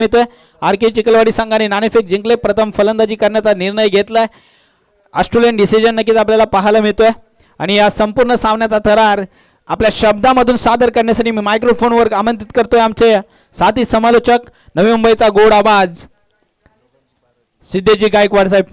मिळतोय. आर के चिखलवाडी संघाने नाणेफेक जिंकले. प्रथम फलंदाजी करण्याचा निर्णय घेतलाय. ऑस्ट्रेलियन डिसिजन नक्कीच आपल्याला पाहायला मिळतोय. आणि या संपूर्ण सामन्याचा थरार आपल्या शब्दामधून सादर करण्यासाठी मी मायक्रोफोनवर आमंत्रित करतोय आमचे साथी समालोचक नवी मुंबईचा गोड आवाज सिद्धेजी गायकवाड साहेब.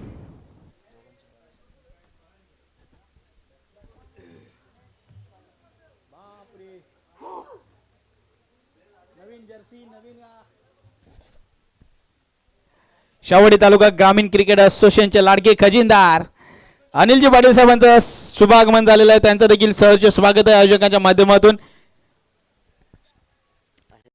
शावडी तालुका ग्रामीण क्रिकेट असोसिएशनचे लाडके खजिनदार अनिलजी पाटील साहेबांचं शुभागमन झालेलं आहे. त्यांचं देखील सहर्ष स्वागत आहे आयोजकांच्या माध्यमातून.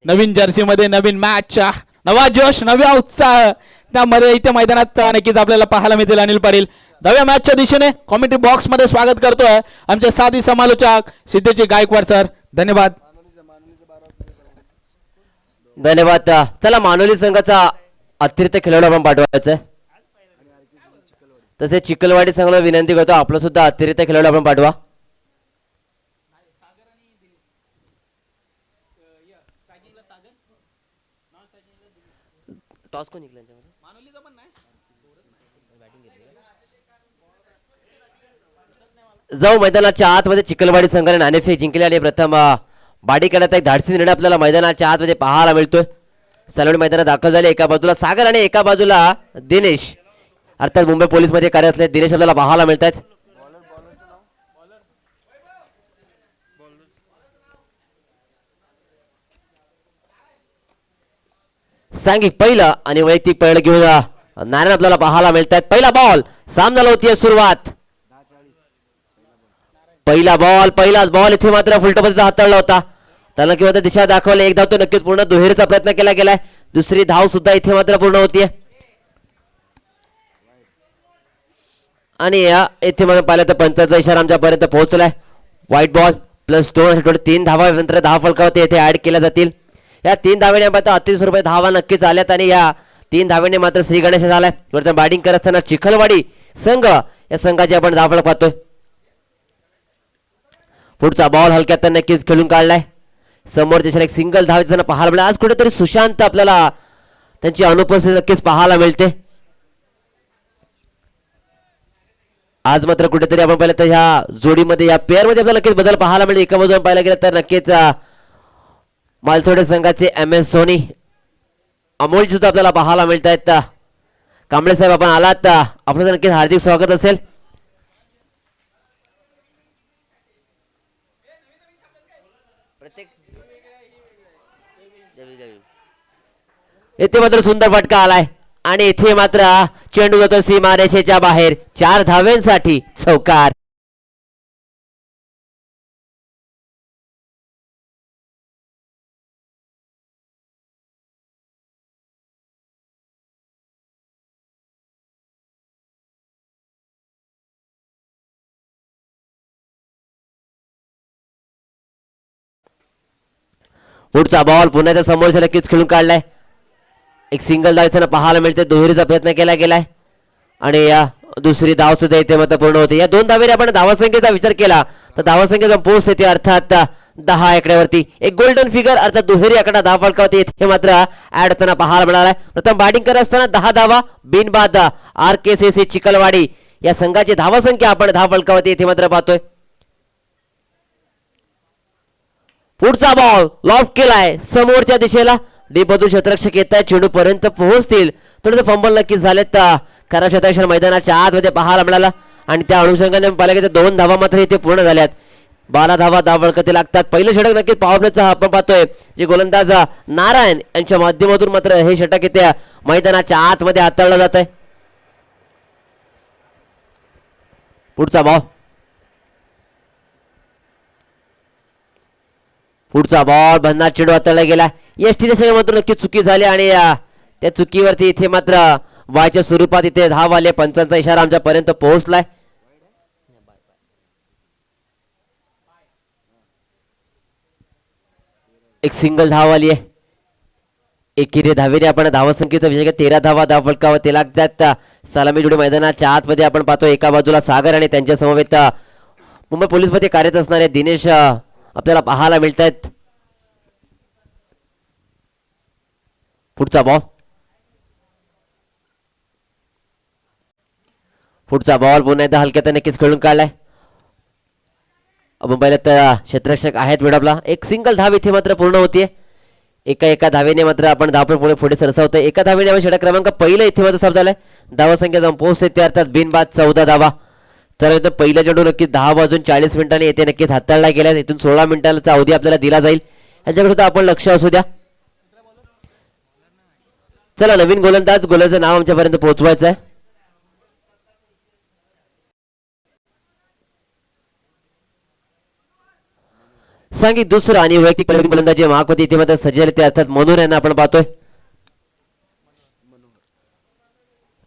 नवीन जर्सी मध्ये नवीन मॅच, नवा जोश, नवा उत्साह त्यामध्ये इथे मैदानात नक्कीच आपल्याला पाहायला मिळतील. अनिल पाटील नव्या मॅचच्या दिशेने कॉमेंट्री बॉक्स मध्ये स्वागत करतोय आमचे साथी समालोचक सिद्धेजी गायकवाड सर. धन्यवाद. धन्यवाद. चला मानोली संघाचा अतिरिक्त खेळाडू आपण पाठवायचा आहे. तसे चिखलवाडी संघाला विनंती करतो आपलं सुद्धा अतिरिक्त खेळाडू आपण पाठवा. टॉस कोण जिंकला जाऊ मैदानाच्या आतमध्ये चिखलवाडी संघाने नाणेफेक जिंकली आणि प्रथम बाडी करण्याचा एक धाडसी निर्णय आपल्याला मैदानाच्या आतमध्ये पाहायला मिळतोय. सलवडी मैदानात दाखल झाले. एका बाजूला सागर आणि एका बाजूला दिनेश अर्थात मुंबई पोलीस मध्ये कार्यरत असलेले दिनेश आपल्याला पाहायला मिळत आहेत. सांघिक पहिलं आणि वैयक्तिक पहिलं घेऊन नारायण आपल्याला पाहायला मिळत आहेत. पहिला बॉल सामन्याला होती सुरुवात. पहिला बॉल पहिलाच बॉल इथे मात्र फुलटोपतीचा हाताळला होता. त्याला किंवा दिशा दाखवली. एक धाव तो नक्कीच पूर्ण दुहेरीचा प्रयत्न केला गेलाय. दुसरी धाव सुद्धा इथे मात्र पूर्ण होतीये. आणि इथे मात्र पाहिलं तर पंचाचा इशारा आमच्यापर्यंत पोहोचलाय. व्हाईट बॉल +2 3 धावा नंतर 10 फलकावरती इथे ऍड केल्या जातील. या 3 धावेने मात्र अतिशय स्वरूपात धावा नक्कीच आल्यात आणि या 3 धावेने मात्र श्री गणेश झालाय. वरती बॅटिंग करत असताना चिखलवाडी संघ या संघाची आपण धाव फलक पाहतोय. पुढचा बॉल हलक्यात नक्कीच खेळून काढलाय. समोर दिशेला एक सिंगल धाव पाहायला मिळाला. आज कुठेतरी सुशांत आपल्याला त्यांची अनुपस्थिती नक्कीच पाहायला मिळते. आज मात्र कुठेतरी आपण पाहिलं तर ह्या जोडीमध्ये या पेअर मध्ये आपल्याला नक्कीच बदल पाहायला मिळेल. एका बाजूला पाहायला गेलं तर नक्कीच मालथोडे संघाचे MS सोनी अमोल सुद्धा आपल्याला पाहायला मिळत आहेत. कांबळे साहेब आपण आलात, आपलं नक्कीच हार्दिक स्वागत असेल. इथे मात्र सुंदर फटका आलाय आणि इथे मात्र चेंडू जातो सीमारेषेच्या बाहेर. 4 धाव्यांसाठी चौकार. पुढचा बॉल पुन्हा समोरच्या नक्कीच खेळून काढलाय. एक सिंगल धाव इथे पाहायला मिळते. दुहेरीचा प्रयत्न केला गेलाय आणि या दुसरी धाव सुद्धा इथे मात्र पूर्ण होते. या 2 धावेने आपण धावासंख्येचा विचार केला तर धावासंख्येचा पोस्ट येते अर्थात 10 आकड्यावरती. एक गोल्डन फिगर अर्थात दुहेरी आकडा धाव फलकावरती इथे मात्र ऍड होताना पाहायला मिळाला. प्रथम बॅटिंग करत असताना 10 धावा बिनबाद RKCC चिखलवाडी या संघाची धावासंख्या आपण धाव फलकावरती इथे मात्र पाहतोय. पुढचा बॉल लॉफ्ट केलाय समोरच्या दिशेला. डीप मधून क्षेत्ररक्षक येत आहे. चेंडू पर्यंत पोहोचतील. थोडंसं फंबल नक्कीच झालेत. खरा क्षेत्ररक्षण मैदानाच्या आतमध्ये पाहायला मिळाला आणि त्या अनुषंगाने पाहिलं की 2 धावा मात्र इथे पूर्ण झाल्यात. 12 धावा धाव फलकावरती लागतात. पहिलं षटक नक्कीच पॉवर प्लेचा आपण पाहतोय जे गोलंदाज नारायण यांच्या माध्यमातून मात्र हे षटक इथे मैदानाच्या आतमध्ये हाताळलं जात आहे. पुढचा बॉल भन्नाट चेंडू हाताळला गेला. एसटीच्या संघातून नक्की चुकी झाली आणि त्या चुकीवरती इथे मात्र वायच्या स्वरूपात इथे धाव आले. पंचांचा इशारा आमच्यापर्यंत पोहोचलाय. एक सिंगल धाव आली आहे. एकेरी धावेने आपण धावसंख्येचा विजय 13 धावा धाव फलकावरती लागतात. सलामी जोडी मैदानाच्या आतमध्ये आपण पाहतो. एका बाजूला सागर आणि त्यांच्या समवेत मुंबई पोलीस मध्ये कार्यरत असणारे दिनेश आपल्याला पाहायला मिळतात. पुढचा बॉल पुन्हा एकदा हलक्यात नक्कीच खेळून काढलाय. आपण पाहिलं तर क्षेत्ररक्षक आहेत मिडअपला. एक सिंगल धाव इथे मात्र पूर्ण होतीये. एका धावेने मात्र आपण धावपळ पुढे सरसावतोय. एका धावेने आपण षटक क्रमांक पहिला इथे मात्र साफ झालाय. धावा संख्या जाऊन पोहोचते ते अर्थात बिनबाद 14 धावा. तर पहिला चेंडू नक्कीच 10 वाजून 40 मिनिटांनी येथे नक्कीच हाताळला गेला. इथून 16 मिनिटांचा अवधी आपल्याला दिला जाईल. ह्याच्याकडे आपण लक्ष असू द्या. चला नवीन गोलंदाचं नाव आमच्यापर्यंत पोहोचवायचं आहे. सांगित दुसरं आणि वैयक्तिक गोलंदाजी महाकोती इथे मात्र सज्ज ते अर्थात मनोर यांना आपण पाहतोय.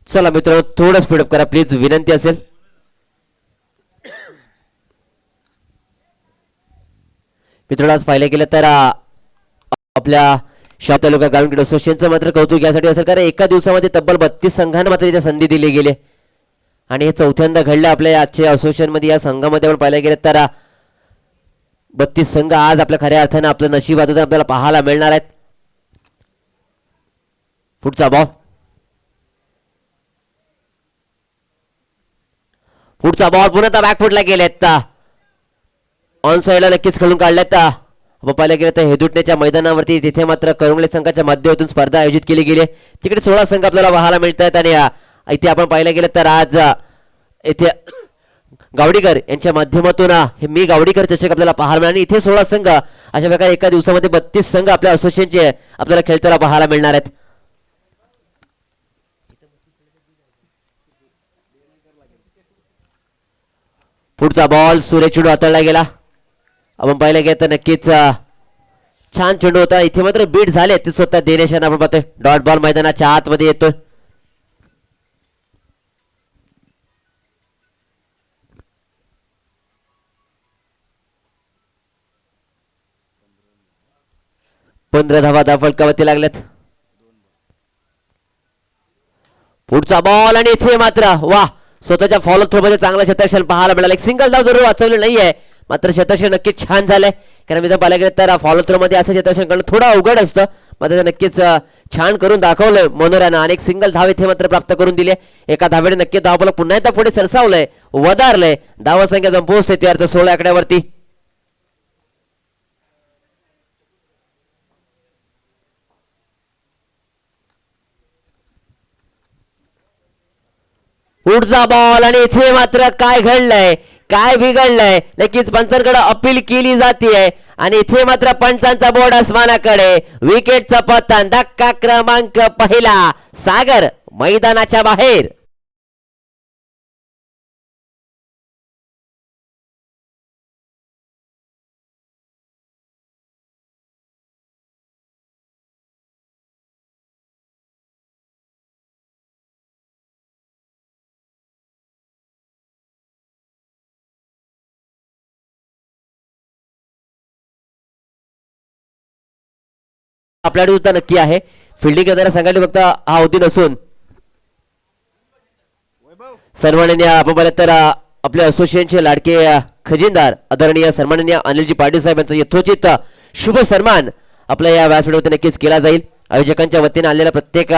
चला मित्रांनो थोडं स्पीडअप करा प्लीज, विनंती असेल. मित्रांनो आज पाहिलं गेलं तर आपल्या शाह तालुका ग्राउंड असोसिएशनचं मात्र कौतुक यासाठी असेल कारण एका दिवसामध्ये तब्बल 32 संघांना मात्र इथे संधी दिली गेली आणि हे चौथ्यांदा घडलं आपल्या आजच्या असोसिएशन मध्ये. या संघामध्ये आपण पाहिलं गेलं तर 32 संघ आज आपल्या खऱ्या अर्थानं आपलं नशीब आता आपल्याला पाहायला मिळणार आहेत. पुढचा बॉल पुन्हा बॅकफुटला गेलेत. ऑन साईडला नक्कीच खेळून काढल्यात. आपण पाहिलं गेलं तर हेदुटण्याच्या मैदानावरती तिथे मात्र करंगळे संघाच्या माध्यमातून स्पर्धा आयोजित केली गेली. तिकडे 16 संघ आपल्याला पाहायला मिळत आहेत आणि इथे आपण पाहिलं गेलं तर आज इथे गावडीकर यांच्या माध्यमातून हे मी गावडीकर चषक आपल्याला पाहायला मिळाले. इथे 16 संघ अशा प्रकारे एका दिवसामध्ये 32 संघ आपल्या असोसिएशनचे आपल्याला खेळताना पाहायला मिळणार आहेत. पुढचा बॉल सुरेश चेंडू हाताळला गेला. आपण पाहिलं गेलं तर नक्कीच छान चेंडू होता. इथे मात्र बीट झाले ते स्वतः दिनेश यांना आपण पाहतोय. डॉट बॉल मैदानाच्या आतमध्ये येतोय. पंधरा धावा फलकावरती लागल्यात. पुढचा बॉल आणि इथे मात्र वा स्वतःच्या फॉलो थ्रो मध्ये चांगला शतक पाहायला मिळाला. एक सिंगल धाव जरूर वाचवली नाहीये मात्र शतक नक्कीच छान झालंय कारण मी पाहिलं गेलं तर फॉलो थ्रो मध्ये असं शतक करणं थोडं अवघड असतं मात्र नक्कीच छान करून दाखवलंय मनोऱ्यानं आणि एक सिंगल धाव इथे मात्र प्राप्त करून दिले. एका धावेने नक्की धावपळ पुन्हा एकदा पुढे सरसावलंय वधारलंय. धावा संख्या जाऊन पोहोचते ते अर्थ 16 आकड्यावरती. पुढचा बॉल आणि इथे मात्र काय घडलंय काय बिघडलंय नक्कीच पंचांकडे अपील केली जाते आणि इथे मात्र पंचांचा बोर्ड आसमानाकडे. विकेटचा पतन धक्का क्रमांक पहिला. सागर मैदानाच्या बाहेर. आपल्याकडे सुद्धा नक्की आहे. फिल्डिंग करणाऱ्या संघाने फक्त हा अवधी नसून सन्माननीय आपण पाहिलं तर आपल्या असोसिएशनचे लाडके खजिनदार आदरणीय सन्माननीय अनिलजी पाटील साहेब यांचा यथोचित शुभ सन्मान आपल्या या व्यासपीठावरती नक्कीच केला जाईल. आयोजकांच्या वतीने आलेल्या प्रत्येक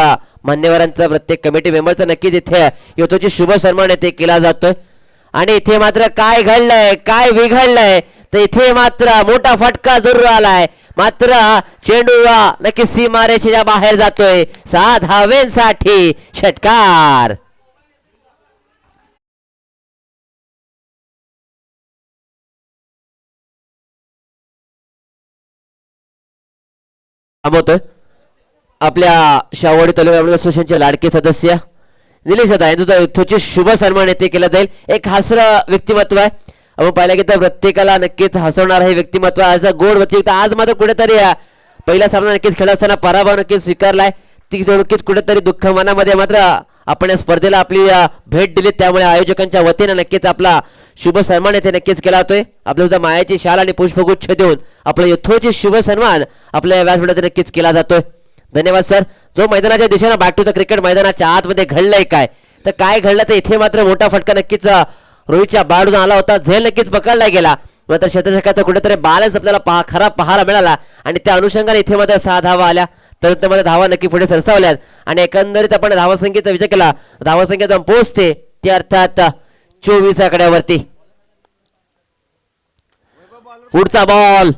मान्यवरांचा प्रत्येक कमिटी मेंबरचा नक्कीच इथे यथोचित शुभ सन्मान येथे केला जातोय. आणि इथे मात्र काय घडलंय काय बिघडलंय तर इथे मात्र मोठा फटका जरूर आलाय मात्र चेंडू नक्की सीमारेषेच्या बाहेर जातोय. 6 धावेंसाठी षटकार. आपल्या शाहवाडी तालुका असोसिएशनचे लाडके सदस्य निलेश दादा यांचा यथोचित शुभ सन्मान येथे केला जाईल. एक हास्य व्यक्तिमत्व आहे. आपण पाहिलं की तर प्रत्येकाला नक्कीच हसवणार हे व्यक्तिमत्व. आज गोड व्यक्तिमत्व. आज मात्र कुठेतरी पहिला सामना नक्कीच खेळत असताना पराभव नक्कीच स्वीकारलाय. ती नक्कीच कुठेतरी दुःख मनामध्ये मात्र आपण या स्पर्धेला आपली भेट दिली त्यामुळे आयोजकांच्या वतीने नक्कीच आपला शुभ सन्मान येथे नक्कीच केला जातोय. आपल्या सुद्धा मायाची शाल आणि पुष्पगुच्छ देऊन आपला यथोचित शुभ सन्मान आपल्या व्यासपीठावर नक्कीच केला जातोय. धन्यवाद सर. जो मैदानाच्या दिशेने बॅक टू द क्रिकेट मैदानाच्या आतमध्ये घडलंय काय तर काय घडलं तर इथे मात्र मोठा फटका नक्कीच रोहितच्या बाडून आला होता. झेल नक्कीच पकडला गेला मात्र शतकाचा कुठेतरी बॅलन्स आपल्याला खराब पाहायला मिळाला आणि त्या अनुषंगाने इथे मात्र 6 धावा आल्या. तर मध्ये धावा नक्की पुढे सरसावल्यात आणि एकंदरीत आपण धावसंख्येचा विचार केला, धावसंख्या जाऊन पोहोचते ती अर्थात 24 आकड्यावरती. पुढचा बॉल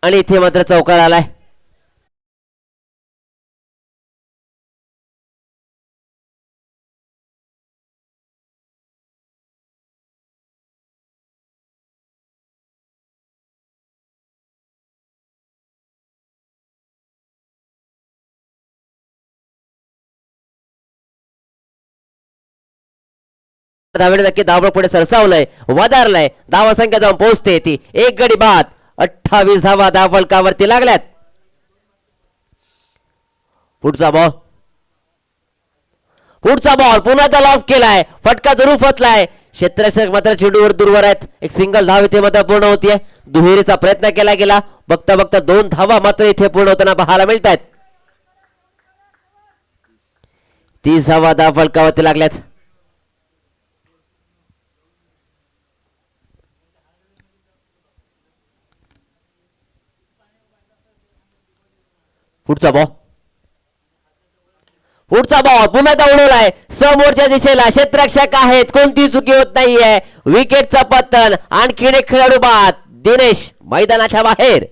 आणि इथे मात्र चौकार आलाय. धावेने नक्की धावपळ पुढे सरसावलंय, वधारलंय. धावा संख्या जाऊन पोहोचते ती 1 गडी बाद. 28 धावा धावफलकावरती लागल्यात. पुढचा बॉल पुन्हा त्याला ऑफ केलाय, फटका जरूर फतलाय. क्षेत्ररक्षक मात्र चेंडूवर दूरवर आहेत. एक सिंगल धाव इथे मात्र पूर्ण होतीये. दुहेरीचा प्रयत्न केला गेला, बघता बघता 2 धावा मात्र इथे पूर्ण होताना पाहायला मिळत आहेत. 30 धावा धावफलकावरती लागल्यात. पुढचा बॉल पुन्हा उडवलाय समोरच्या दिशेला. क्षेत्ररक्षक आहेत, कोणती चुकी होत नाहीये. विकेटचा पतन, आणखीन एक खेळाडू बाद. दिनेश मैदानाच्या बाहेर.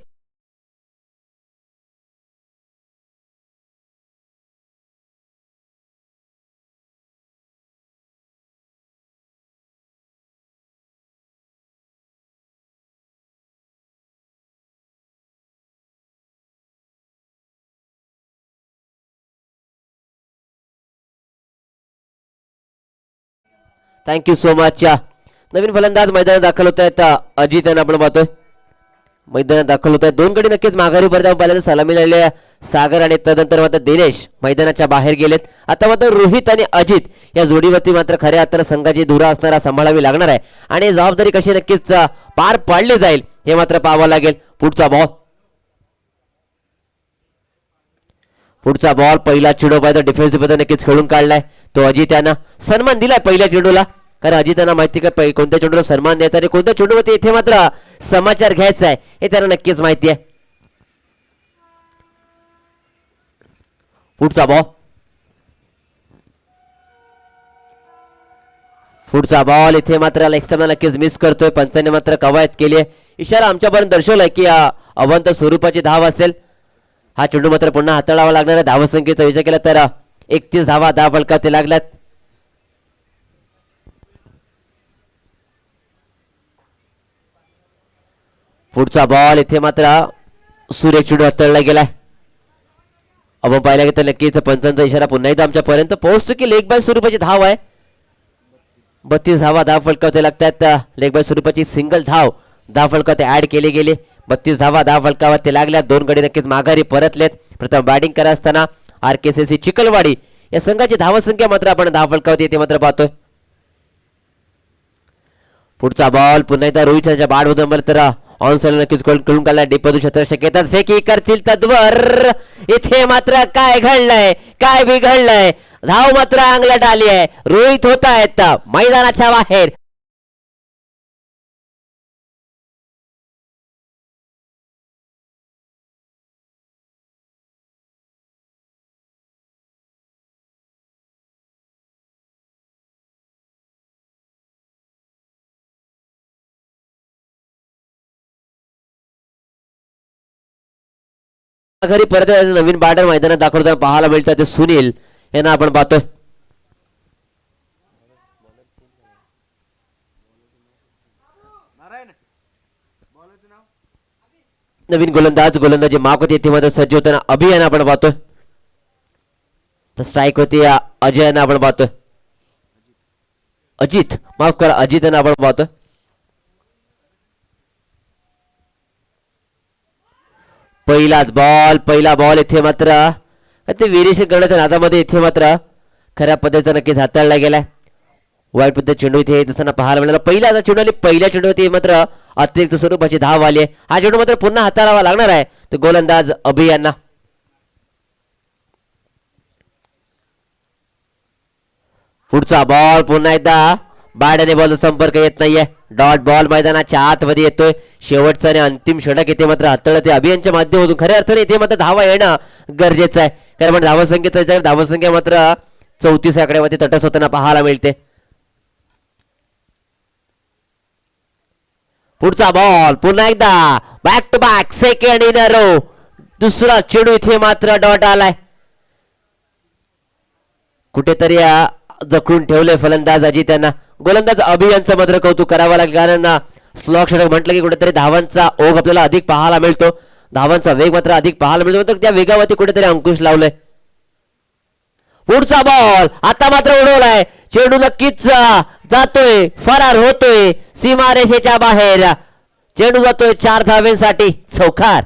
Thank you so much. नवीन फलंदाज मैदानात दाखल होत आहेत. अजित यांना आपण पाहतोय मैदानात दाखल होत आहेत. 2 गडी नक्कीच माघारी परत पाहिल्याला सलामी लागले सागर आणि तदनंतर मात्र दिनेश मैदानाच्या बाहेर गेलेत. आता मात्र रोहित आणि अजित या जोडीवरती मात्र खऱ्या अर्थानं संघाची धुरा असणारा सांभाळावी लागणार आहे आणि जबाबदारी कशी नक्कीच पार पाडली जाईल हे मात्र पाहावं लागेल. पुढचा बॉल पहिला चेंडू पाहिजे डिफेन्सिव्ह पद्धतीने नक्कीच खेळून काढलाय. तो अजित यांना सन्मान दिलाय पहिल्या चेंडूला, कारण अजित यांना माहिती का कोणत्या चेंडूला सन्मान द्यायचा आणि कोणत्या चेंडूवरती इथे मात्र समाचार घ्यायचा आहे हे त्यांना नक्कीच माहिती आहे. पुढचा बॉल इथे मात्र लेगस्टंपला नक्कीच मिस करतोय. पंचांनी मात्र कवायत केली आहे. इशारा आमच्यापर्यंत दर्शवलाय की अवंत स्वरूपाची धाव असेल. हा चेंडू मात्र पुन्हा हाताळावा लागणार आहे. धावसंख्येचा विचार केला तर 31 धावा धावफलकावरती लागल्यात. पुढचा बॉल इथे मात्र सूर्य चेंडू हाताळला गेलाय. आपण पाहिला की तर नक्कीच पंचांचा इशारा पुन्हा एकदा आमच्यापर्यंत पोहोचतो की लेग बाय स्वरूपाची धाव आहे. 32 धावा धावफलकावरती लागतात. लेग बाय स्वरूपाची सिंगल धाव धावफलकावरती ऍड केली गेली. 32 धावा धावफलकावरती लागल्या. 2 गडी नक्कीच माघारी परतलेत. प्रथम बॅटिंग करत असताना RKCC चिखलवाडी या संघाची धावसंख्या मात्र आपण धावफलकावरती येते मात्र पाहतोय. पुढचा बॉल पुन्हा एकदा रोहित यांच्या बॅट मधून तर ऑन साइड नक्कीच खेळून काढला. डिपदू क्षेत्ररक्षक येतात, फेकी करतील तद्वर. इथे मात्र काय घडलंय, काय बिघडलंय. धाव मात्र अंगलट आली आहे. रोहित होत आहेत मैदानाच्या बाहेर. घरी परत नवीन बॅटर मैदानात दाखवताना पाहायला मिळतात ते सुनील यांना आपण पाहतोय. नवीन गोलंदाजी माफकती येथे मात्र सज्ज होताना अभि यांना आपण पाहतोय. तर स्ट्राईक होती अजय यांना आपण पाहतोय. अजित माफ करा अजित यांना आपण पाहतोय. पहिला बॉल इथे मात्र ते व्हेरिएशन करण्याच्या नादामध्ये इथे मात्र खऱ्या पद्धतीचा नक्कीच हाताळला गेलाय. वाईट पद्धत चेंडू इथे येत असताना पाहायला मिळाला. पहिला चेंडू आणि पहिल्या चेंडूवरती मात्र अतिरिक्त स्वरूपाची धाव आली आहे. हा चेंडू मात्र पुन्हा हाताळावा लागणार आहे तो गोलंदाज अभि यांना. पुढचा बॉल पुन्हा एकदा बॅट आणि बॉल संपर्क येत नाहीये. डॉट बॉल मैदानाच्या आतमध्ये येतोय. शेवटचा आणि अंतिम षटक येते मात्र हाताळलं ते अभियानच्या माध्यमातून. खऱ्या अर्थाने इथे मात्र धावा येणं गरजेचं आहे, कारण धावसंख्या मात्र 34 आकड्यामध्ये तटस्थ होताना पाहायला मिळते. पुढचा बॉल पुन्हा एकदा back to back second in a row. दुसरा चेंडू इथे मात्र डॉट आलाय. कुठेतरी जखडून ठेवले फलंदाज अजित त्यांना. गोलंदाज अभियानचं मात्र कौतुक करावं लागेल, कारण स्लॉक षटक म्हटलं की कुठेतरी धावांचा ओघ आपल्याला अधिक पाहायला मिळतो, धावांचा वेग मात्र अधिक पाहायला मिळतो. तर त्या वेगावरती कुठेतरी अंकुश लावलंय. पुढचा बॉल आता मात्र उडवलाय. चेंडू नक्कीच जातोय, फरार होतोय सीमारेषेच्या बाहेर. चेंडू जातोय 4 धावेंसाठी. चौकार.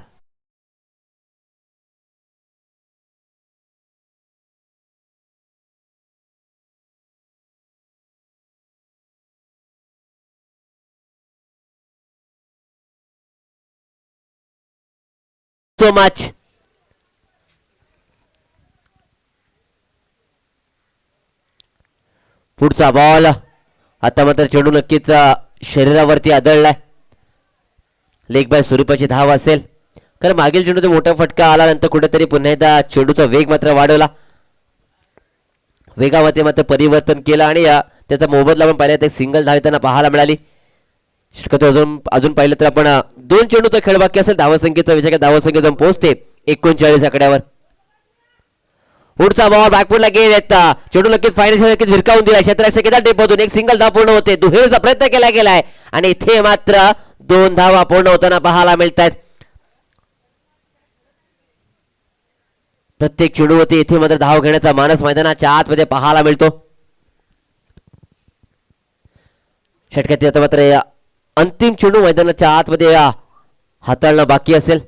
So much. पुढचा बॉल आता मात्र चेंडू नक्कीच शरीरावरती आदळलाय. लेग बाय स्वरूपाची धाव असेल, कारण मागील चेंडू मोठा फटका आल्यानंतर कुठेतरी पुन्हा एकदा चेंडूचा वेग मात्र वाढवला, वेगावरती मात्र परिवर्तन केलं आणि त्याचा मोबदला पण पाहिला. एक सिंगल धाव त्यांना पाहायला मिळाली. अजून पाहिलं तर आपण 2 चेंडूचा खेळ बाकी असेल. धावसंख्येचा विचार धावसंख्या जाऊन पोहोचते 39 आकड्यावर. पुढचा बॉल बॅकफुटला गेला येता चेंडू नक्कीच फायनल भिरकावून दिला. क्षेत्ररक्षकाच्या टेपमधून एक सिंगल धाव पूर्ण होते. दुहेरीचा प्रयत्न केला गेलाय आणि इथे मात्र 2 धावा पूर्ण होताना पाहायला मिळतात. प्रत्येक चेंडूवरती इथे मात्र धाव घेण्याचा मानस मैदानाच्या आतमध्ये पाहायला मिळतो. षटकातील आता मात्र अंतिम चेंडू मैदानाच्या आतमध्ये हाताळणं बाकी असेल.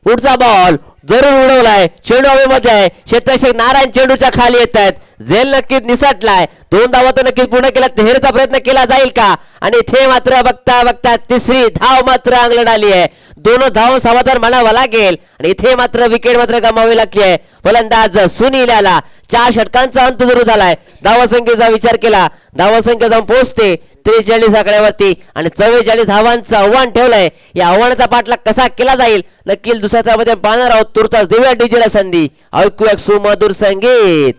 पुढचा बॉल जरूर उडवलाय. चेंडू हवेमध्ये आहे. क्षेत्ररक्षक नारायण चेंडूच्या खाली येत आहेत. झेल नक्कीच निसटलाय. 2 धावा तर नक्कीच पूर्ण केला. तिहेरीचा प्रयत्न केला जाईल का? आणि इथे मात्र बघता बघता तिसरी धाव मात्र अंगलट आली आहे. 2 धाव समाधान म्हणावं लागेल आणि इथे मात्र विकेट मात्र गमावी लागली आहे. फलंदाज सुनील याला 4 षटकांचा अंत सुरू झालाय. धावसंख्येचा विचार केला, धावसंख्या जाऊन पोहोचते 43 आकड्यावरती आणि 44 धावांचं आव्हान ठेवलंय. या आव्हानाचा पाठलाग कसा केला जाईल नक्कीच दुसऱ्या तासामध्ये पाहणार आहोत. तुर्तास देऊया डीजेला संधी. ऐकूया सुमधुर संगीत.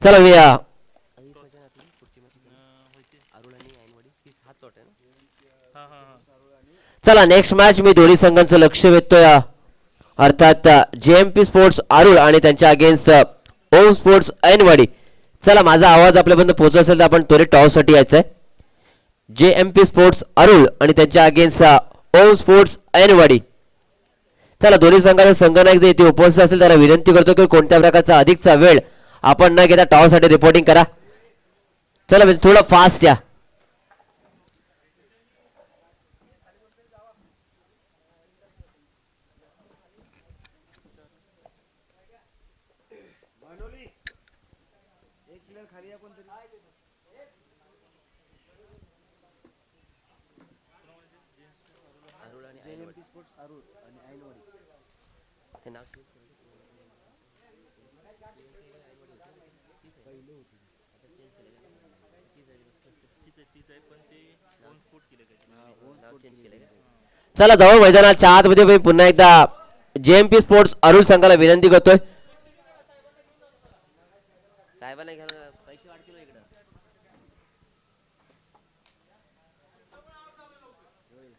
चला चला नेक्स्ट मॅच मी दोन्ही संघांचं लक्ष वेधतोय, अर्थात जेएमपी स्पोर्ट्स आरुळ आणि त्यांच्या अगेन्स्ट ओम स्पोर्ट्स ऐनवाडी. चला माझा आवाज आपल्यापर्यंत पोहोचत असेल तर आपण त्वरित टॉस साठी यायचंय. जेएमपी स्पोर्ट्स आरुळ आणि त्यांच्या अगेन्स्ट ओम स्पोर्ट्स ऐनवाडी. चला दोन्ही संघाचे संघनायक जे इथे उपस्थित असेल त्यांना विनंती करतो की कोणत्या प्रकारचा अधिकचा वेळ आपण न घेता टॉस साठी रिपोर्टिंग करा. चला म्हणजे थोडं फास्ट या. चला जाऊ मैदानाच्या आतमध्ये मी पुन्हा एकदा जेएमपी स्पोर्ट्स अरुल संघाला विनंती करतोय. साहेबांना पैसे वाढतील इकडं.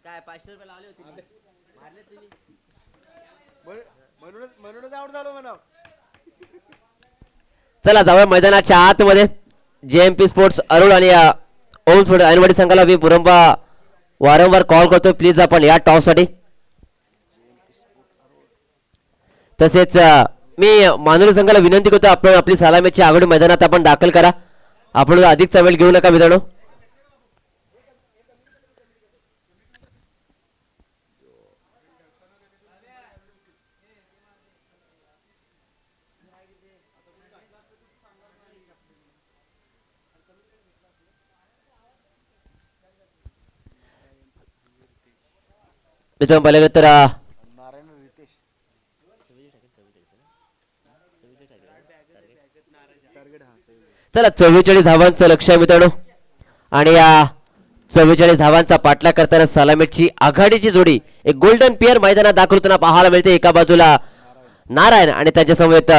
काय 500 रुपये लावले होते मारले तुम्ही म्हणूनच आउट झालो म्हणा. चला जाऊया मैदानाच्या आतमध्ये. जेएमपी स्पोर्ट्स अरुळ आणि ओम स्पोर्ट्स ऐनवाडी संघाला मी वारंवार कॉल करतोय, प्लीज आपण या टॉस साठी. तसेच मी मानुली संघाला विनंती करतो आपण आपली सलामीची आघाडी मैदानात आपण दाखल करा. आपण अधिकचा वेळ घेऊ नका मित्रांनो. मित्रांनो पाहिलं गेलं तर चला 44 धावांचं लक्ष आहे मित्रांनो आणि या 44 धावांचा पाठलाग करताना सलामीची आघाडीची जोडी एक गोल्डन पेअर मैदानात दाखल होताना पाहायला मिळते. एका बाजूला नारायण आणि त्याच्या समवेत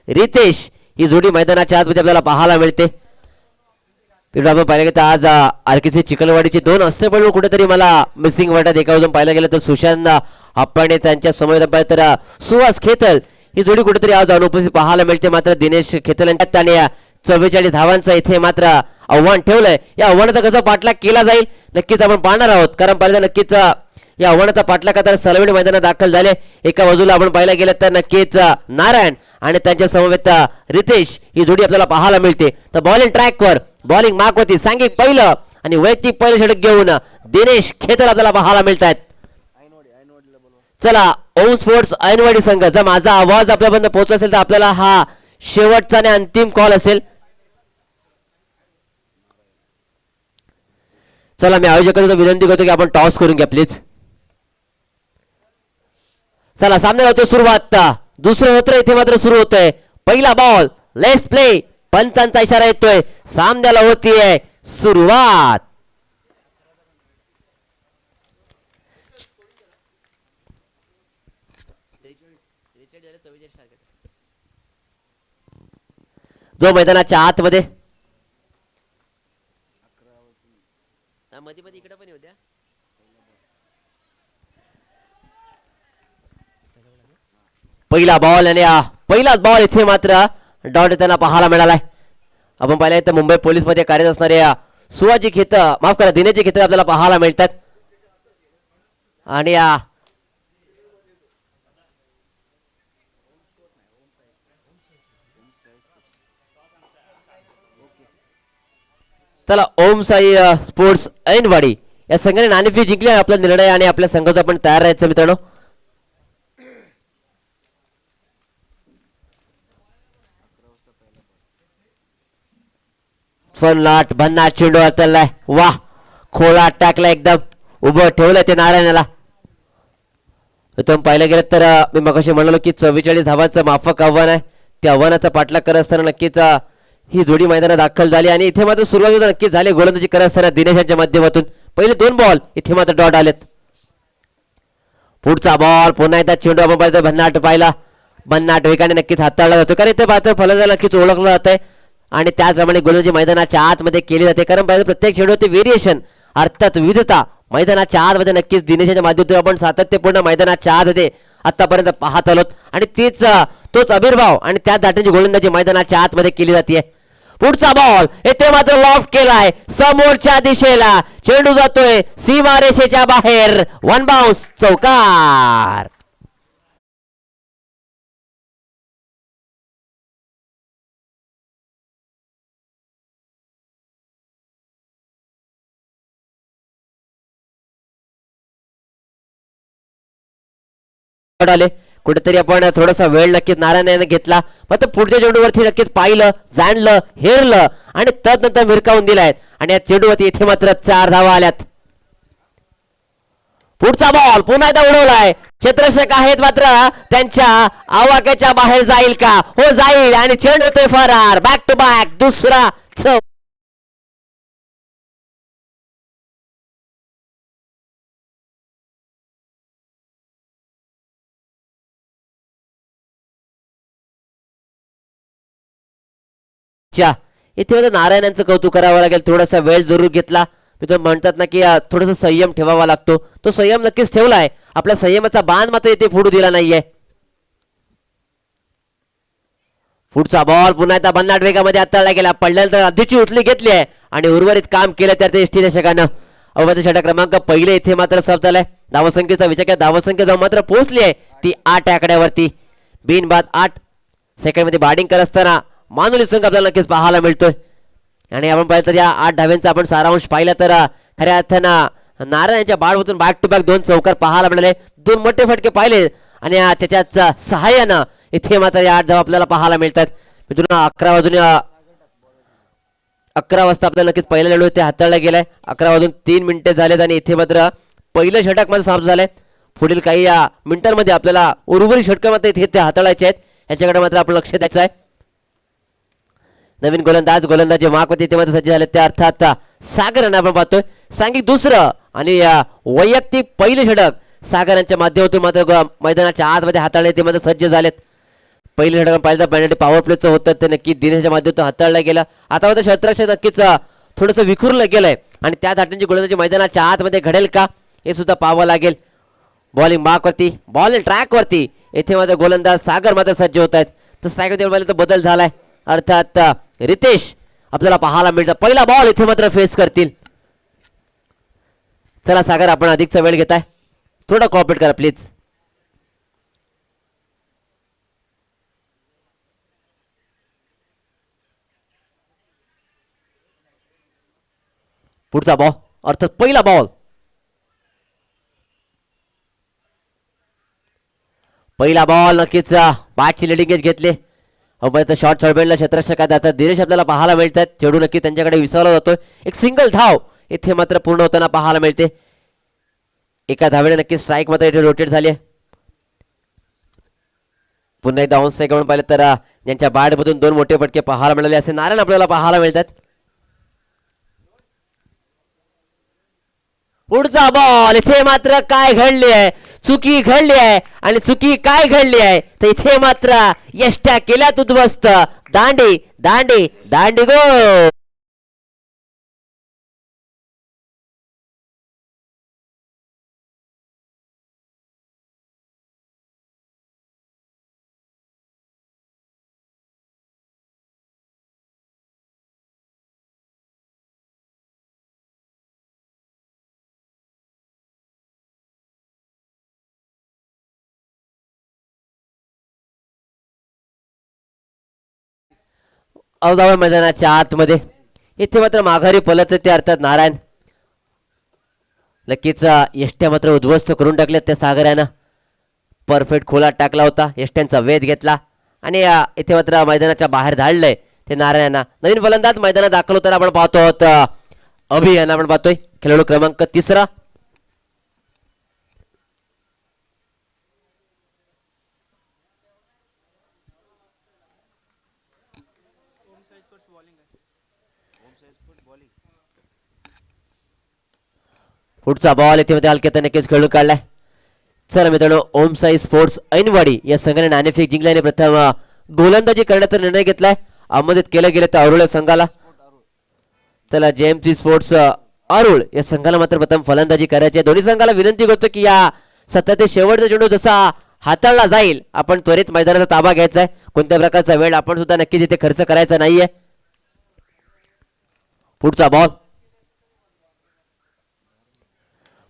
रितेश ही जोडी मैदानाच्या आतमध्ये आपल्याला पाहायला मिळते. आपण पाहिलं गेलं तर आज आरकेसी चिखलवाडीचे दोन अष्टपैलू कुठेतरी मला मिसिंग वाटत. एका बाजून पाहिलं गेलं तर सुशांत अप्पाणे त्यांच्या समवेत पाहिलं तर सुहास खेतल ही जोडी कुठेतरी आज अनुपस्थित पाहायला मिळते. मात्र दिनेश खेतल यांनी 44 धावांचं इथे मात्र आव्हान ठेवलंय. या आव्हानाचा कसा पाठलाग केला जाईल नक्कीच आपण पाहणार आहोत. कारण पाहिलं तर नक्कीच या आव्हानाचा पाठलाग करताना सलवडी मैदानात दाखल झाले. एका बाजूला आपण पाहायला गेलं तर नक्कीच नारायण आणि त्यांच्या समवेत रितेश ही जोडी आपल्याला पाहायला मिळते. तर बॉलिंग ट्रॅकवर बॉलिंग मागवती सांघिक पहिलं आणि वैयक्तिक पहिलं षटक घेऊन दिनेश खेतल आपल्याला पाहायला मिळत आहेत. चला ओम स्पोर्ट्स ऐनवाडी संघ, जर माझा आवाज आपल्यापर्यंत पोहोचला असेल तर आपल्याला हा शेवटचा आणि अंतिम कॉल असेल. चला मी आयोजकांना विनंती करतो की आपण टॉस करून घ्या प्लीज. चला सामन्याला होते सुरुवात. दुसरं सत्र इथे मात्र सुरू होतंय. पहिला बॉल लेट्स प्ले पंचांचा इशारा येतोय. सामन्याला होतीये सुरुवात. जो मैदानाच्या आतमध्ये मध्ये इकडे पण होत्या. पहिला बॉल आणि पहिलाच बॉल इथे मात्र डॉट त्यांना पाहायला मिळालाय. आपण पाहिलं तर मुंबई पोलीस मध्ये कार्यरत असणाऱ्या सुहाजी खेत माफ करा दिनेशचे खेत आपल्याला पाहायला मिळतात. आणि चला ओम साई स्पोर्ट्स ऐनवाडी या संघाने नाणेफेक जिंकली. आपला निर्णय आणि आपल्या संघाचा आपण तयार राहायचं मित्रांनो. फनलाट भन्ना चेंडू हाताळलाय. वाह खोळा टाकला एकदम उभं ठेवलं ते नारायणाला. इथून पाहिलं गेलं तर मी मगाशी म्हणालो की 44 धावांचं माफक आव्हान आहे. त्या आव्हानाचा पाठलाग करत असताना नक्कीच ही जोडी मैदानात दाखल झाली आणि इथे मात्र सुरुवातीला नक्कीच झाले गोलंदाजी करत असताना दिनेश यांच्या माध्यमातून पहिले दोन बॉल इथे मात्र डॉट आलेत. पुढचा बॉल पुन्हा एकदा चेंडू आपण पाहिलं भन्नाट पाहिला. भन्नाट वेगाने नक्कीच हाताळला जातो कारण इथे मात्र फलंदाजाला नक्कीच ओळखलं जात आहे आणि त्याचप्रमाणे गोलंदाजी मैदानाच्या आतमध्ये केली जाते. कारण पाहिजे प्रत्येक चेंडूवरती व्हेरिएशन अर्थात विविधता मैदानाच्या आतमध्ये नक्कीच दिनेशच्या माध्यमातून आपण सातत्यपूर्ण मैदानाच्या आतमध्ये आतापर्यंत पाहत आलोत आणि तोच आविर्भाव आणि त्या दाटींची गोलंदाजी मैदानाच्या आतमध्ये केली जाते. पुढचा बॉल इथे मात्र लॉफ्ट केलाय समोरच्या दिशेला. चेंडू जातोय सीमारेषेच्या बाहेर. वन बाउन्स चौकार. आले कुठेतरी आपण थोडासा वेळ नक्कीच नारायणाने घेतला. मात्र पुढच्या चेंडूवरती नक्कीच पाहिलं जाणलं हेरलं आणि तदनंतर मिरकावून दिलाय आणि या चेंडूवरती इथे मात्र 4 धावा आल्यात. पुढचा बॉल पुन्हा एकदा उडवलाय. क्षेत्ररक्षक आहेत मात्र त्यांच्या आवाक्याच्या बाहेर जाईल का? हो जाईल आणि चेंडू होतोय फरार. बॅक टू बॅक दुसरा इथे मात्र नारायणांचं कौतुक करावं लागेल. थोडासा वेळ जरूर घेतला. तो म्हणतात ना की थोडासा संयम ठेवावा लागतो. तो संयम नक्कीच ठेवलाय. आपल्या संयमाचा बांध मात्र इथे फोडू दिला नाहीये. पुढचा बॉल पुन्हा एकदा भन्नाट वेगामध्ये हाताळला गेला. पडल्यानंतर आधीची उचली घेतली आहे आणि उर्वरित काम केलं तर ते षटकानं अवैध षटक क्रमांक पहिले इथे मात्र सब झालाय. धावसंख्येचा विचार केला धावसंख्या जाऊन मात्र पोहोचली आहे ती 8 आकड्यावरती. बिनबाद 8 सेकंड मध्ये बॅटिंग करत असताना मानुली संघ आपल्याला नक्कीच पाहायला मिळतोय आणि आपण पाहिलं तर या 8 धाव्यांचा आपण सारांश पाहिला तर खऱ्या अर्थानं नारायणच्या बॅटमधून बॅक टू बॅक 2 चौकार पाहायला मिळाले. 2 मोठे फटके पाहिले आणि त्याच्याच सहाय्यानं इथे मात्र या 8 धावा आपल्याला पाहायला मिळतात. मित्रांनो 11 वाजता आपल्याला नक्कीच पहिला लढू ते हाताळला गेलाय. 11 वाजून 3 मिनिटे झालेत आणि इथे मात्र पहिलं षटक मध्ये समाप्त झालंय. पुढील काही मिनिटांमध्ये आपल्याला उर्वरित षटक मात्र इथे हाताळायचे आहेत, ह्याच्याकडे मात्र आपण लक्ष द्यायचं आहे. नवीन गोलंदाजी मार्कवरती ते मात्र सज्ज झाले, त्या अर्थात सागर यांना आपण पाहतोय. सांघिक दुसरं आणि वैयक्तिक पहिले षटक सागर यांच्या माध्यमातून मात्र मैदानाच्या आतमध्ये हाताळले ते मात्र सज्ज झालेत. पहिले षटक पाहिलं तर पॉवर प्लेचं होतं ते नक्की दिनेशच्या माध्यमातून हाताळलं गेलं. आता मात्र क्षेत्ररक्षक नक्कीच थोडंसं विखुरलं गेलंय आणि त्या धाटणीची गोलंदाजी मैदानाच्या आतमध्ये घडेल का हे सुद्धा पाहावं लागेल. बॉलिंग मार्कवरती, बॉलिंग ट्रॅकवरती येथे मात्र गोलंदाज सागर मात्र सज्ज होत आहेत. तर स्ट्राईकवरती बदल झालाय, अर्थात रितेश आपल्याला पाहायला मिळतं. पहिला बॉल इथे मात्र फेस करतील. चला सागर, आपण अधिकचा वेळ घेताय, थोडा कॉपरेट करा प्लीज. पुढचा बॉल, अर्थात पहिला बॉल. पहिला बॉल नक्कीच बॅटची लिडिंग एज घेतले. शॉर्ट थर्डबँडला क्षेत्ररक्षक आता दिनेश आपल्याला पाहायला मिळतात. चेडू नक्की त्यांच्याकडे विसरला जातोय. एक सिंगल धाव इथे मात्र पूर्ण होताना पाहायला मिळते. एका धावेने नक्की स्ट्राईक मात्र इथे रोटेट झाली आहे. पुन्हा एकदा ऑन स्ट्राईक म्हणून पाहिलं तर यांच्या बॅटमधून 2 मोठे फटके पाहायला मिळाले असे नारायण आपल्याला पाहायला मिळतात. पुढचा बॉल, इथे मात्र काय घडली आहे, चुकी घडली आहे आणि चुकी काय घडली आहे तर इथे मात्र यष्ट्या केल्यात उद्ध्वस्त. दांडी दांडी दांडी गो. अवधावा मैदानाच्या आतमध्ये इथे मात्र माघारी पलत ते अर्थात नारायण. नक्कीच यष्ट्या मात्र उद्ध्वस्त करून टाकल्यात त्या सागरानं. परफेक्ट खोलात टाकला होता, यष्ट्यांचा वेध घेतला आणि इथे मात्र मैदानाच्या बाहेर धाडलंय ते नारायणना. नवीन फलंदाज मैदानात दाखल होताना आपण पाहतो आहोत अभि यांना आपण पाहतोय, खेळाडू क्रमांक 3. पुढचा बॉल इथे मध्ये हलक्यात नक्कीच खेळून काढलाय. चला मित्रांनो, ओम साई स्पोर्ट्स ऐनवाडी या संघाने नाणेफेक जिंकल्याने प्रथम गोलंदाजी करण्याचा निर्णय घेतलाय. आमंत्रित केलं गेलं त्या अरुळ संघाला. चला जेएमसी स्पोर्ट्स अरुळ या संघाला मात्र प्रथम फलंदाजी करायची आहे. दोन्ही संघाला विनंती करतो की या सतत शेवटचा चेंडू जसा हाताळला जाईल आपण त्वरित मैदानाचा ताबा घ्यायचा आहे. कोणत्या प्रकारचा वेळ आपण सुद्धा नक्कीच इथे खर्च करायचा नाहीये. पुढचा बॉल,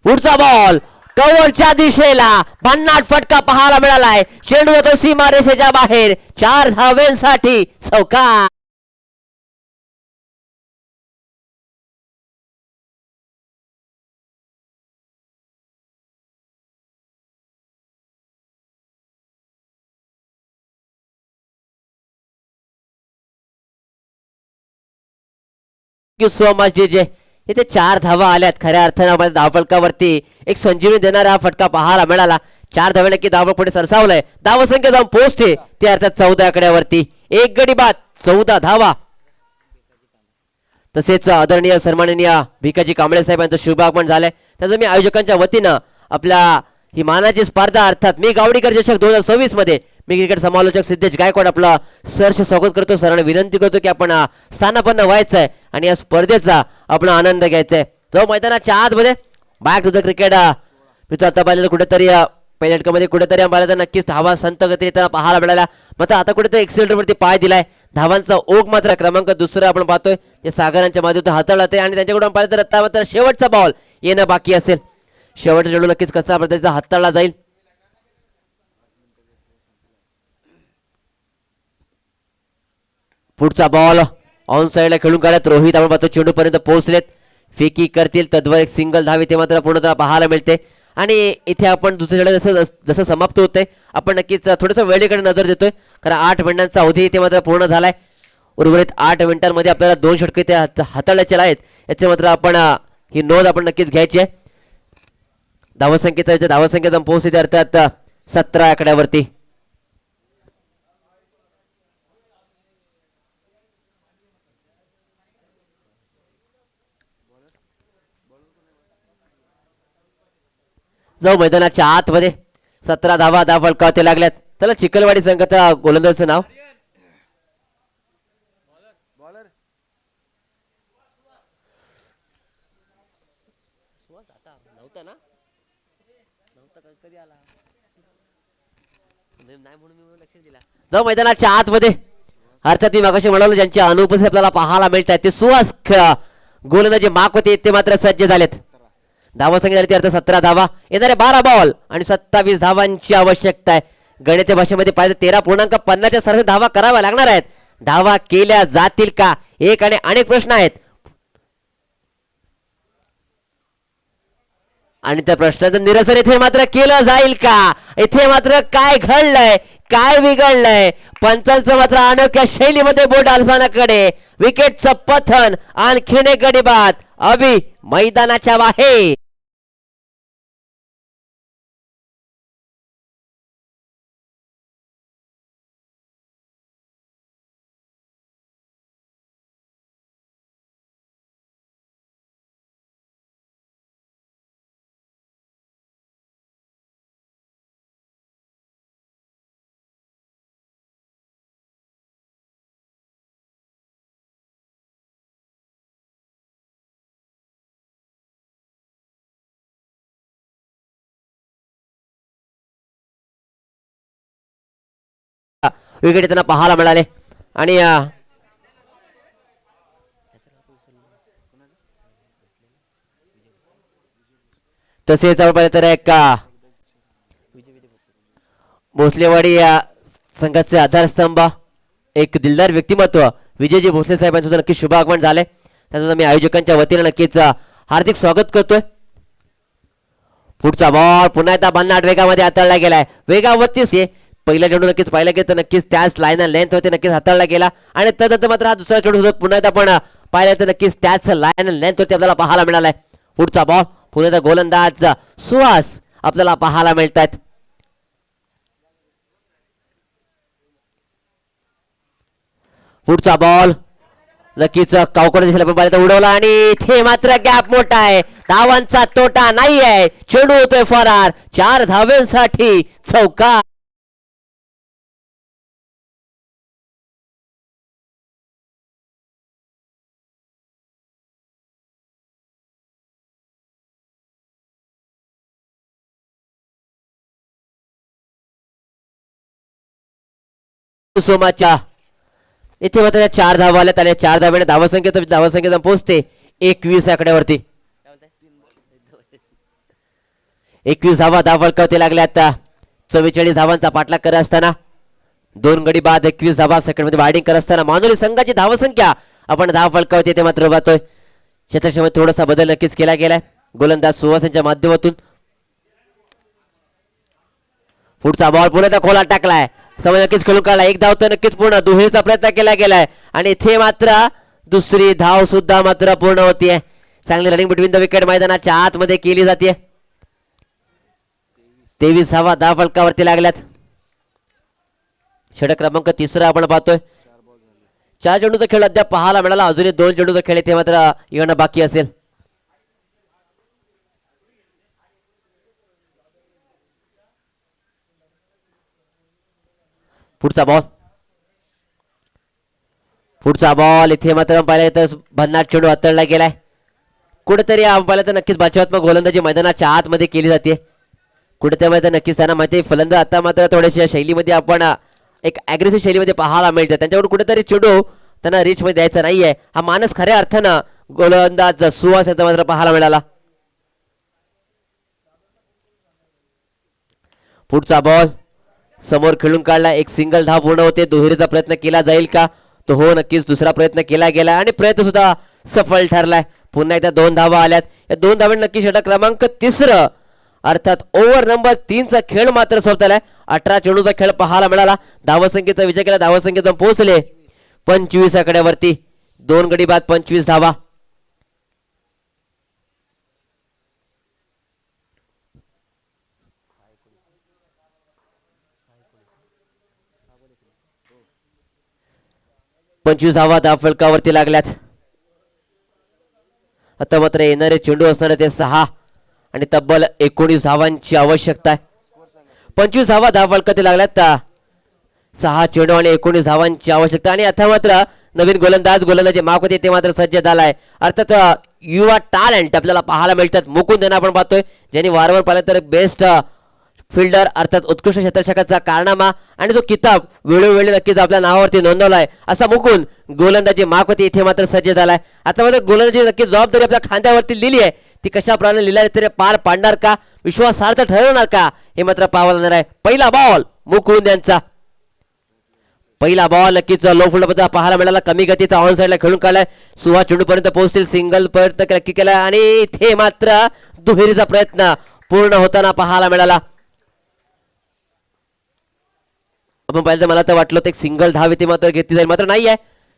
पुढचा बॉल कव्हरच्या दिशेला भन्नाट फटका पाहायला मिळालाय. चेंडू होतो सीमारेषेच्या बाहेर. 4 धावेंसाठी चौकार. Thank you so much DJ. इथे 4 धावा आल्यात. खऱ्या अर्थानं धावफलकावरती एक संजीवनी देणारा हा फटका पाहायला मिळाला. 4 धावे नक्की धाव पुढे सरसावलंय. धावसंख्या जाऊन पोहोचते ते अर्थात 14 आकड्यावरती. 1 गडी बाद 14 धावा. तसेच आदरणीय सन्माननीय भिकाजी कांबळे साहेब यांचं शुभागमन झालंय. त्याचं मी आयोजकांच्या वतीनं आपल्या ही मानाची स्पर्धा अर्थात मी गावडीकर चषक 2026 मध्ये मी क्रिकेट समालोचक सिद्धेश गायकवाड आपलं सहर्ष स्वागत करतो. सरांना विनंती करतो की आपण स्थानापन्न व्हायचं आहे आणि या स्पर्धेचा आपण आनंद घ्यायचा आहे. जो मैदानाच्या आतमध्ये बॅक टू द क्रिकेट मित्र आता पाहिलं कुठेतरी पहिल्या षटकामध्ये कुठेतरी आम्हाला तर नक्कीच धावा संत गती येताना पाहायला मिळाला. मात्र आता कुठेतरी एक्सिलेटरवरती पाय दिलाय. धावांचा ओघ मात्र क्रमांक 2 आपण पाहतोय जे सागरांच्या माध्यमातून हाताळला ते आणि त्यांच्याकडून पाहिलं तर आता मात्र शेवटचा बॉल येणं बाकी असेल. शेवटचा चेंडू नक्कीच कसा पद्धतीचा हाताळला जाईल. पुढचा बॉल ऑन साइडला खेळून काढत रोहित आपण पाहतो चेंडू पर्यंत पोहोचलेत. फेकी करतील तद्वर एक सिंगल धाव इथे मात्र पूर्णतः पाहायला मिळते. आणि इथे आपण दुसऱ्या जसं जसं समाप्त होतंय आपण नक्कीच थोडंसं वेळेकडे नजर देतोय. कारण 8 मिनिटांचा अवधी इथे मात्र पूर्ण झालाय. उर्वरित 8 मिनिटांमध्ये आपल्याला 2 षटके इथे हाताळायचे आहेत. याचे मात्र आपण ही नोंद आपण नक्कीच घ्यायची आहे. धावसंख्येचा पोहोचते अर्थात 17 आकड्यावरती. जाऊ मैदानाच्या आतमध्ये 17 धावा फलकावते लागल्यात. चला चिखलवाडी संघाचा गोलंदाजाचं नाव जाऊ मैदानाच्या आतमध्ये अर्थात मी मागाशी म्हणालो ज्यांची अनुपस्थिती आपल्याला पाहायला मिळतात ते सुहास गोलंदाजी माक होते ते मात्र सज्ज झालेत. धावा संख्या झाली ती अर्थ 17 धावा येणारे 12 बॉल आणि 27 धावांची आवश्यकता आहे. गणिती भाषेमध्ये पाहिजे 13.50 सरासरी धावा कराव्या लागणार आहेत. धावा केल्या जातील का एक आणि अनेक प्रश्न आहेत आणि त्या प्रश्नाचं निरसन इथे मात्र केलं जाईल का. इथे मात्र काय घडलंय काय बिघडलंय. पंचांचं मात्र अनोख्या शैलीमध्ये बोट आलफानाकडे विकेटचं पतन आणखीन एक गडी बाद अभि मैदानाच्या बाहेर. विकेट त्यांना पाहायला मिळाले आणि तसेच तर एक भोसलेवाडी संघाचे आधारस्तंभ एक दिलदार व्यक्तिमत्व विजयजी भोसले साहेबांचं नक्कीच शुभ आगमन झाले. त्याचं मी आयोजकांच्या वतीने नक्कीच हार्दिक स्वागत करतोय. पुढचा बॉल पुन्हा एकदा भन्नाट वेगामध्ये हाताळला गेलाय. वेगावरती पहिला चेंडू नक्कीच पाहिला गेला तर नक्कीच त्याच लाईन लेंथ होते नक्कीच हाताळला गेला आणि त्यानंतर मात्र हा दुसरा चेंडू होता पुन्हा एकदा पण पाहिला तर नक्कीच त्याच लाईन लेंथ होती आपल्याला पाहायला मिळालाय. पुढचा बॉल पुन्हा एकदा गोलंदाज सुहास आपल्याला पाहायला मिळतात. पुढचा बॉल नक्कीच कावकडे दिसला पण पाहिलं तर उडवला आणि इथे मात्र गॅप मोठा आहे. धावांचा तोटा नाही आहे. चेंडू होतोय फरार 4 धावांसाठी चौकार. सोमाच्या इथे मात्र 4 धावा आल्या आणि 4 धाव्याने धावसंख्येचा पोहोचते 21 आकड्यावरती. 21 धावा फलकावते लागल्या. आता 44 धावांचा पाठलाग करत असताना 2 गडी बाद 21 धावा सेकंड मध्ये बॅटिंग करत असताना मानोली संघाची धावसंख्या आपण धाव फलकावते ते मात्र पाहतोय. क्षेत्रक्षेत्रामध्ये थोडासा बदल नक्कीच केला गेलाय गोलंदाज सुहास यांच्या माध्यमातून. पुढचा बॉल पुन्हा खोला टाकलाय समय नक्कीच खेळून काढला. एक धाव तर नक्कीच पूर्ण दुहेरीचा प्रयत्न केला गेलाय आणि इथे मात्र दुसरी धाव सुद्धा मात्र पूर्ण होतीये. चांगली रनिंग बिटवीन द विकेट मैदानाच्या आतमध्ये केली जाते. 23 धावा फलकावरती लागल्यात. षटक क्रमांक 3 आपण पाहतोय. 4 चेंडूचा खेळ अद्याप पाहायला मिळाला. अजूनही 2 चेंडूचा खेळ ते मात्र येणं बाकी असेल. पुढचा बॉल इथे मात्र पाहिलं तर भन्नाट चेंडू हाताळला गेलाय. कुठेतरी पाहिलं तर नक्कीच बचावात्मक गोलंदाजी मैदानाच्या आतमध्ये केली जाते. कुठेतरी मात्र नक्कीच त्यांना माहिती फलंदाज आता मात्र थोड्याशा शैलीमध्ये आपण एक अग्रेसिव्ह शैलीमध्ये पाहायला मिळतं. त्यांच्याकडून कुठेतरी चेंडू त्यांना रीच मध्ये द्यायचा नाहीये. हा मानस खऱ्या अर्थानं गोलंदाज सुहास यांचा मात्र पाहायला मिळाला. पुढचा बॉल समोर खेळून काढला. एक सिंगल धाव पूर्ण होते. दुहेरीचा प्रयत्न केला जाईल का तो हो नक्कीच दुसरा प्रयत्न केला गेला आणि प्रयत्न सुद्धा सफल ठरलाय. पुन्हा एकदा 2 धावा आल्यात. या 2 धावांनी नक्की षटक क्रमांक 3 अर्थात ओव्हर नंबर 3 चा खेळ मात्र सोडताय. 18 चेंडूचा खेळ पाहायला मिळाला. धावसंख्येचा विचार केला धावसंख्येचा पोहोचले 25 आकड्यावरती. 2 गडी बाद 25 धावा. 25 धावा धाव फलकावरती लागल्यात. आता मात्र येणारे चेंडू असणारे ते 6 आणि तब्बल 19 धावांची आवश्यकता आहे. 25 धावा धाव फलकावरती लागल्यात. 6 चेंडू आणि 19 धावांची आवश्यकता. आणि आता मात्र नवीन गोलंदाजी मागवते ते मात्र सज्ज झालाय. अर्थात युवा टॅलेंट आपल्याला पाहायला मिळतात. मुकुंद यांना आपण पाहतोय ज्यांनी वारंवार पाहिलं तर बेस्ट फिल्डर अर्थात उत्कृष्ट क्षेत्ररक्षकाचा कारनामा आणि तो किताब वेळोवेळी नक्कीच आपल्या नावावरती नोंदवलाय असा मुकुंद गोलंदाजी मागवते इथे मात्र सज्ज झालाय. आता मात्र गोलंदाजी नक्की जबाबदारी आपल्या खांद्यावरती लिहिली आहे. ती कशा प्रकारे लिहिली तरी पार पाडणार का, विश्वासार्थ ठरवणार का, हे मात्र पाहावं लागणार आहे. पहिला बॉल मुकुंद यांचा. पहिला बॉल नक्कीच लो फुल्डमध्ये पाहायला मिळाला. कमी गतीचा ऑन साईडला खेळून काढलाय. सुहास चेंडू पर्यंत पोहोचतील. सिंगल पर्यंत नक्की केला आणि इथे मात्र दुहेरीचा प्रयत्न पूर्ण होताना पाहायला मिळाला. आपण पाहिलं मला तर वाटलं एक सिंगल धाव इथे मात्र घेतली जाईल, मात्र नाही आहे.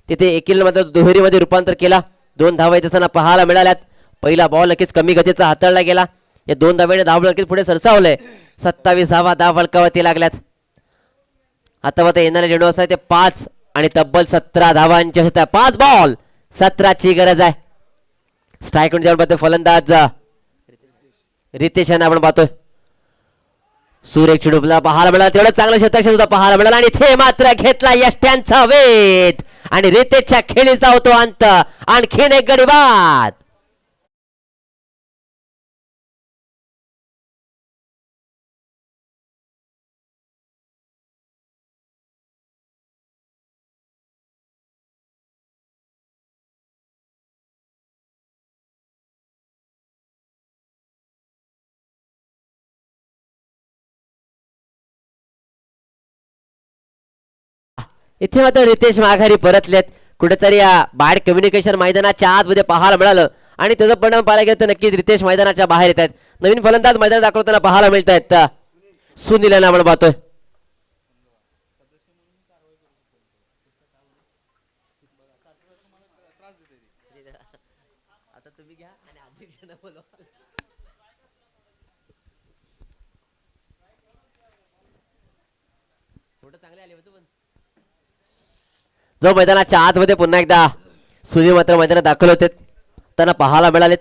तिथे एकील मात्र दुहेरीमध्ये रूपांतर केला. 2 धावा येत असताना पाहायला मिळाल्यात. पहिला बॉल नक्कीच कमी गतीचा हाताळला गेला. या 2 धावेने धाव नक्कीच पुढे सरसावलंय. 27 धावा धाव फलकावरती लागल्यात. आता मात्र येणारे चेंडू असतात ते 5 आणि तब्बल 17 धावांचे होत्या. 5 बॉल 17ची गरज आहे. स्ट्राईक मध्ये फलंदाज रितेश यांना आपण पाहतोय. सुरेख चेंडूला पाहायला मिळाला. तेवढं चांगलं क्षेत्ररक्षण सुद्धा पाहायला मिळाला आणि इथे मात्र घेतला यष्ट्यांचा वेध आणि रितेशच्या खेळीचा होतो अंत. आणखीन एक गडी बाद. इथे मात्र रितेश माघारी परतलेत. कुठेतरी या बॅड कम्युनिकेशन मैदानाच्या आतमध्ये पाहायला मिळालं आणि त्याचा परिणाम पाहायला गेलं तर नक्कीच रितेश मैदानाच्या बाहेर येत आहेत. नवीन फलंदाज मैदान दाखवताना पाहायला मिळत आहेत. सुनील यांना आपण पाहतोय. जो मैदानाच्या आतमध्ये पुन्हा एकदा सुनील मात्र मैदानात दाखल होते त्यांना पाहायला मिळालेत.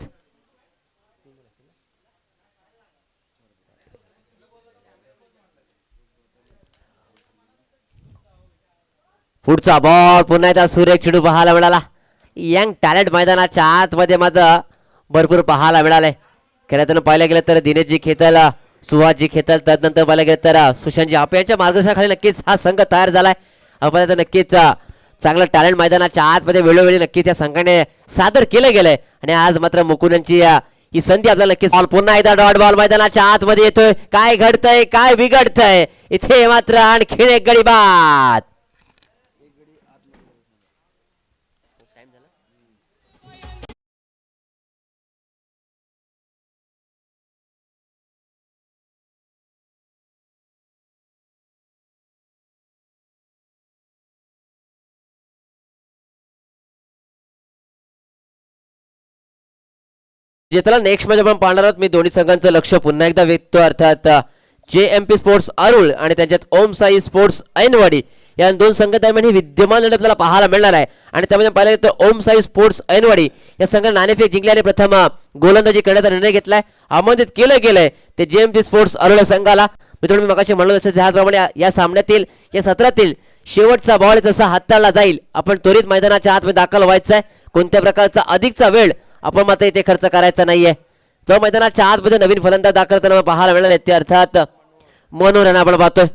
पुढचा बॉल पुन्हा एकदा सुरेख चेंडू पाहायला मिळाला. यंग टॅलेंट मैदानाच्या आतमध्ये मात्र भरपूर पाहायला मिळालंय. खरं तर पाहिलं गेलं तर दिनेशजी खेतल, सुहासजी खेतल, त्यानंतर पाहिलं गेलं तर सुशांतजी आपे यांच्या मार्गदर्शनाखाली नक्कीच हा संघ तयार झालाय. आपण नक्कीच चांगलं टॅलेंट मैदानाच्या आतमध्ये वेळोवेळी नक्कीच या संघाने सादर केलं गेलंय आणि आज मात्र मुकुंद यांची ही संधी आपल्याला नक्कीच. बॉल पुन्हा एकदा डॉट बॉल मैदानाच्या आतमध्ये येतोय. काय घडतंय काय बिघडतंय इथे मात्र आणखीन एक गडी बाद. त्याला नेक्स्ट मॅच आपण पाहणार आहोत. मी दोन्ही संघांचं लक्ष पुन्हा एकदा व्यक्त अर्थात JMP स्पोर्ट्स अरुळ आणि त्यांच्यात ओम साई स्पोर्ट्स ऐनवाडी या 2 संघ दरम्यान ही विद्यमान लढत आपल्याला पाहायला मिळणार आहे. आणि त्यामध्ये पाहिलं तर ओम साई स्पोर्ट्स ऐनवाडी या संघाने नाणेफेक जिंकल्याने प्रथम गोलंदाजी करण्याचा निर्णय घेतलाय. आमंत्रित केलं गेलंय ते JMP स्पोर्ट्स अरुळ या संघाला. मित्रांनो मी मगाशी म्हणलो तसं ह्याचप्रमाणे या सामन्यातील या सत्रातील शेवटचा बॉल जसा हाताळला जाईल आपण त्वरित मैदानाच्या आतमध्ये दाखल व्हायचं आहे. कोणत्या प्रकारचा अधिकचा वेळ आपण मात्र इथे खर्च करायचा नाहीये. जो मैदानाच्या आतमध्ये नवीन फलंदाज दाखल करताना पाहायला मिळाले ते अर्थात मनोहर यांना आपण पाहतोय.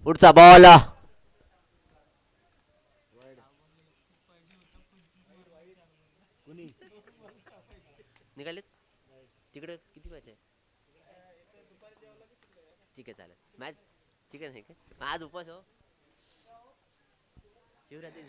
पुढचा बॉल निघाले तिकडे किती मॅच आहे. ठीक आहे चालेल मॅच ठीक आहे. नाही का आज उपास हो शिवरात्री.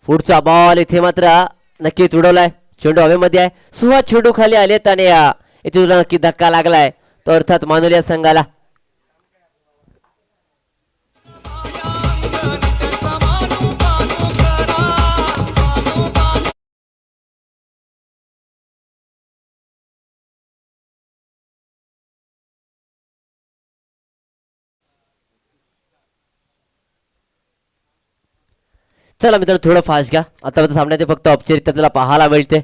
पुढचा बॉल इथे मात्र नक्कीच उडवलाय. चेंडू हवेमध्ये आहे. सुहास चेंडू खाली आलेत आणि इथे तुला नक्की धक्का लागलाय तो अर्थात मानोलिया संघाला. चला मित्र थोडं फास्ट घ्या. आता सामन्यात फक्त औपचारिकता आपल्याला पाहायला मिळते.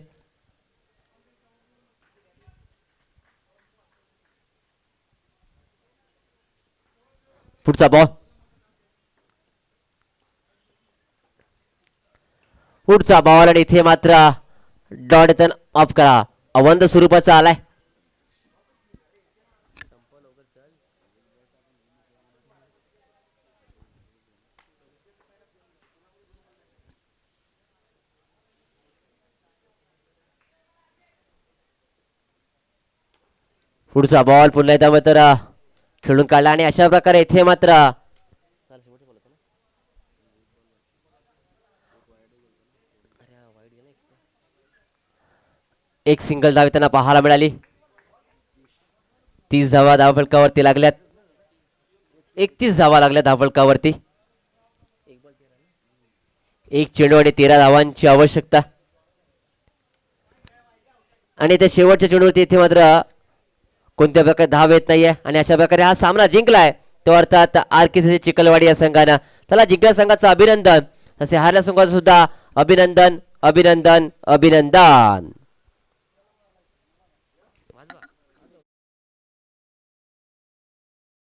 पुढचा बॉल. पुढचा बॉल आणि इथे मात्र डॉटन ऑफ करा. अवंद स्वरूपाचा आलाय. पुढचा बॉल पुन्हा एकदा मात्र खेळून काढला आणि अशा प्रकारे इथे मात्र एक सिंगल धाव त्यांना पाहायला मिळाली. 30 धावा धावफलकावरती लागल्यात. 31 धावा लागल्या धावफलकावरती. एक चेंडू आणि 13 धावांची आवश्यकता आणि त्या शेवटच्या चेंडूवरती इथे मात्र कोणत्या प्रकारे धाव येत नाहीये आणि अशा प्रकारे हा सामना जिंकलाय तो अर्थात आरके चिखलवाडी या संघानं. त्याला जिंकल्या संघाचं अभिनंदन, तसे हारल्या संघाचं सुद्धा अभिनंदन अभिनंदन अभिनंदन.